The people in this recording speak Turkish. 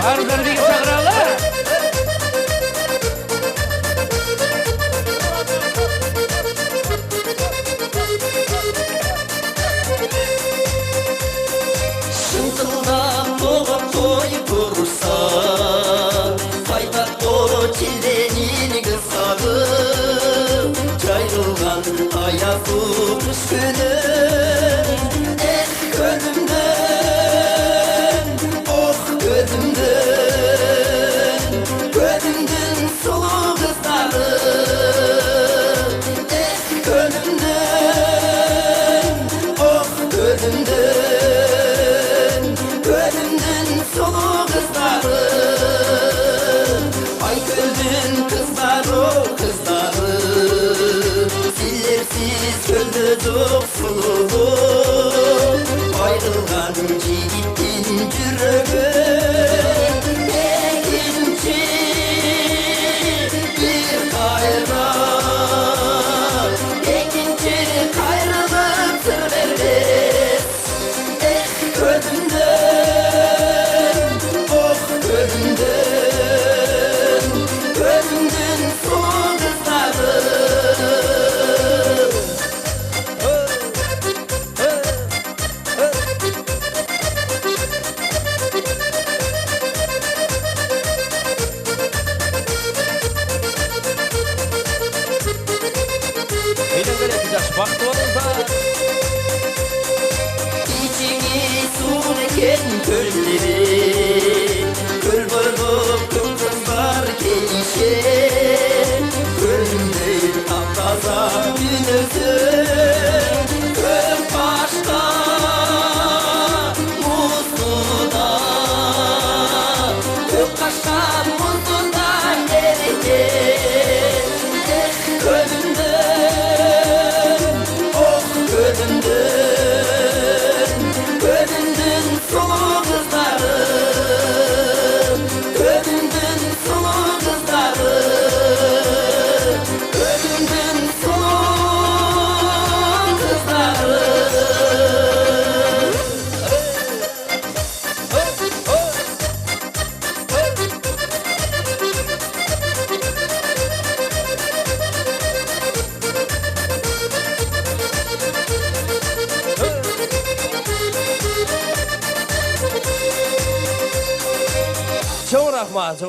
Arıları bir çağıralım. Şınkıldan doğup toy kursa Fayda doğru çillenin kısağı Cayrılgan ayağı kış günü Gözümden, oh gözümden Gözümden sulu kızları Gözümden, oh gözümden Gözümden sulu kızları Ay gözün kızları, kızları Sillersiz gönlüdük sulu Ayrılgan yiğitin cürrümü Ekinci bir kayra Ekinci kayrılık sır vermez Gözümden, oh gözümden Gözümden soğuk kızları Benim böyle yapacağız. Baktı onun da. İçini su eken gölleri Göl bulup kızlar gelişe Gölünde taptaza günüzü Göl başka muzluda Gök kaşka muzluda nerede Gölünden, oh gölünden Gözümden sulu kızları Gözümden sulu kızları Gözümden sulu kızları Çok rahmat.